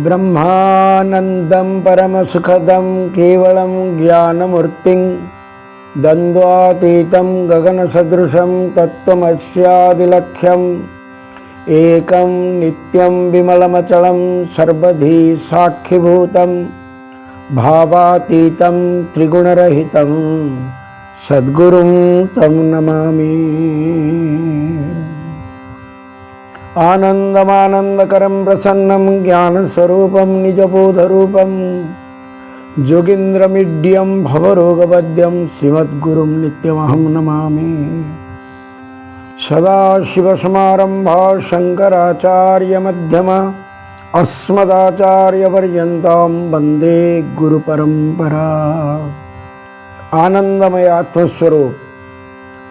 ब्रह्मानंदं परमसुखदं केवलं ज्ञानमूर्तिं द्वन्द्वातीतं गगनसदृशं तत्त्वमस्यादिलक्ष्यम् एकं नित्यं विमलमचलं सर्वधी साक्षिभूतं भावातीतं त्रिगुणरहितं सद्गुरुं तं नमामि। आनन्दमानन्दकरं प्रसन्नं ज्ञानस्वरूपं निजबोधरूपं जोगीन्द्रमीड्यं भवरोगवद्यं श्रीमद्गुरुं नित्यमहं नमामि। सदाशिवसमारम्भा शङ्कराचार्यमध्यमा अस्मदाचार्यपर्यन्तां वन्दे गुरुपरम्परा। आनंदमय आत्मस्वरूप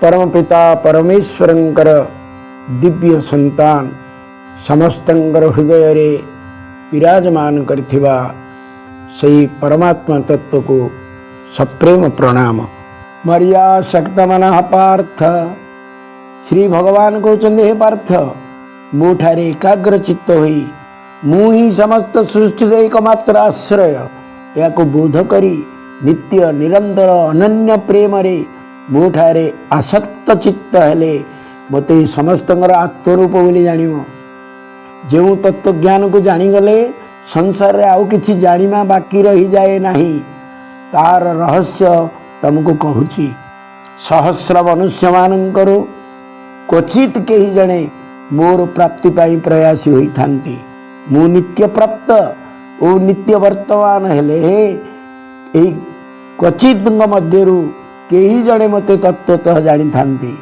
परमपिता परमेश्वरंकर दिव्य संतान समस्तंकर हृदय रे विराजमान करथिबा सही परमात्मा तत्व को सप्रेम प्रणाम। मर्या शक्तमनः पार्थ श्री भगवान कहते हे पार्थ मुठारे एकाग्र चित्त होई मु ही समस्त सृष्टि एकमात्र आश्रय या बोध करी नित्य निरंतर अनन्य प्रेम रे मुठारे आसक्त चित्त हेले मते समस्त आत्मरूप बोली जानिम। जो तत्व ज्ञान को जानीगले संसार रे आउ किछि जानिमा बाकी रही जाए नहीं। तार रहस्य तुमको कहूची सहस्र मनुष्य मानकर क्वचित कही जणे मोर प्राप्ति पाई प्रयासी होई थांती। मु नित्य प्राप्त ओ नित्य वर्तमान हेले ए क्वचित मध्यरु कही जणे मते तत्वतः जानी थांती।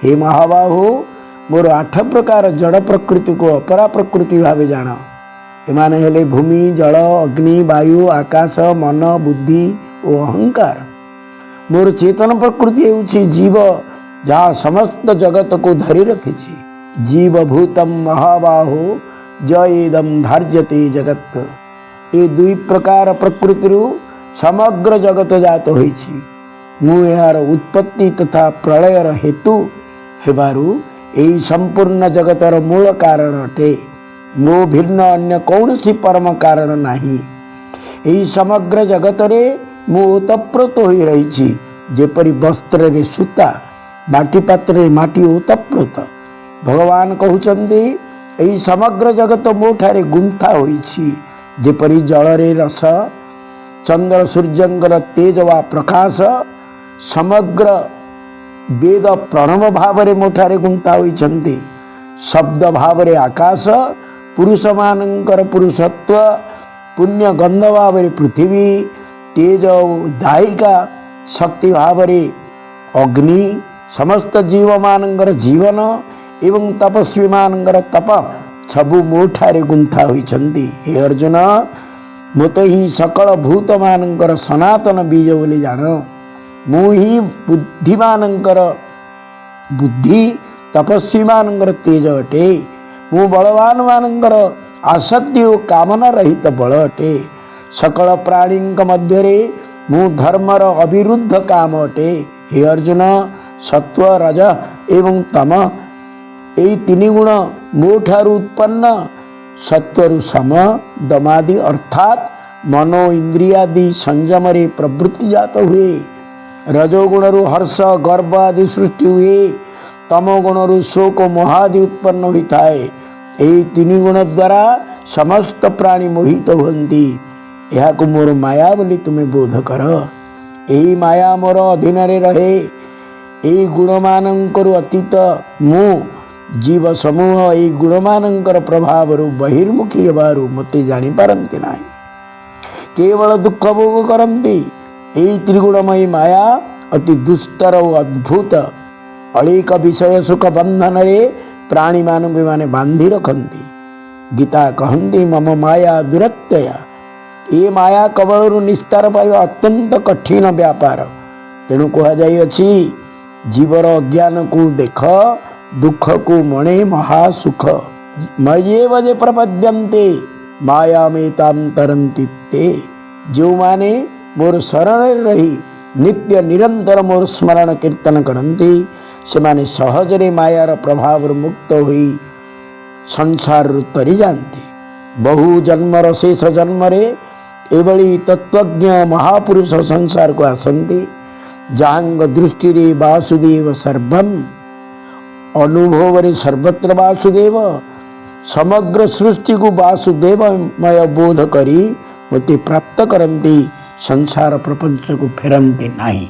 हे महाबाहु मोर 8 प्रकार जड़ प्रकृति को अपरा प्रकृति भावे जान। एमाने हेले भूमि जल अग्नि वायु आकाश मन बुद्धि और अहंकार। मोर चेतन प्रकृति हेउछि जीव जहाँ समस्त जगत को धरी रखी। जीवभूतम महाबाहो जयेदम धार्यते जगत। ये 2 प्रकार प्रकृति समग्र जगत जात होइछि। मु यार उत्पत्ति तथा प्रलयर हेतु हेबारु एई संपूर्ण जगतर मूल कारण अटे। मो भिन्न अन्य कौनसी परम कारण नाही। एई समग्र जगतरे मु ओतप्रोत होई रहिछि जेपरि वस्त्र रे सूता माटी पात्र माटी ओतप्रोत। भगवान कहउचंदी एई समग्र जगत मोठारे गुंथा होइछि जेपरि जल रे रस चंद्र सूर्यंकर तेज वा प्रकाश समग्र वेद प्रणव भाव रे मोठारे गुंथा होइछंती। शब्द भाव रे आकाश पुरुष मानंकर पुरुषत्व पुण्य गंध भाव रे पृथ्वी तेज दायिका शक्ति भाव रे अग्नि समस्त जीव मानंकर जीवन एवं तपस्वी मानंकर तप सबु मोठारे गुंथा होइछंती। हे अर्जुन मते ही सकल भूत मानंकर सनातन बीज बोली जान। मु ही बुद्धिमानंकर बुद्धि तपस्वी मानंकर तेज अटे। मु बलवान मानंकर आसक्ति और कामना रहित बल अटे। सकल प्राणी मध्य मु धर्मर अविरुद्ध काम अटे। हे अर्जुन सत्व रज एवं तम यही 3 गुण मोठारु उत्पन्न सत्वरु सम दमादि अर्थात मनो इंद्रियादि संयम रे प्रवृत्ति जात हुए। रजोगुणरु हर्ष गर्व आदि सृष्टि हुए। तमोगुणरु शोक मोहादि उत्पन्न होता है। यही 3 गुण द्वारा समस्त प्राणी मोहित होती। यह मोर माया बोली तुम्हें बोध कर। यही माया मोर अधीन रहे। यही गुण मानकर अतीत मु जीव समूह यही गुण मानकर प्रभाव बहिर्मुखी हेबारु मते जानी पारंती नाही। केवल दुख भोग करती। यही त्रिगुणमयी माया अति दुस्तर और अद्भुत अनेक विषय सुख बंधन रे प्राणी मानव माने बांधी रखती। गीता कहती मम माया दुरत्यया। ये माया कबल निस्तार पाइबा अत्यंत कठिन व्यापार। तेणु कहुछि जीवर अज्ञान को देख दुख को मणे महासुख। मये वजे प्रपद्यन्ते माया में ताम तरंती ते। जो माने मोर शरण रही नित्य निरंतर मोर स्मरण कीर्तन करती से सहजरे मायार प्रभाव मुक्त हुई संसार तरी जाती। बहु जन्मर शेष जन्म एभली तत्वज्ञ महापुरुष संसार को आसती जहांग दृष्टि वासुदेव सर्वम अनुभव सर्वत्र वासुदेव समग्र सृष्टि को वासुदेवमय बोध करी मुक्ति प्राप्त करती संसार प्रपंच को फेरती नहीं।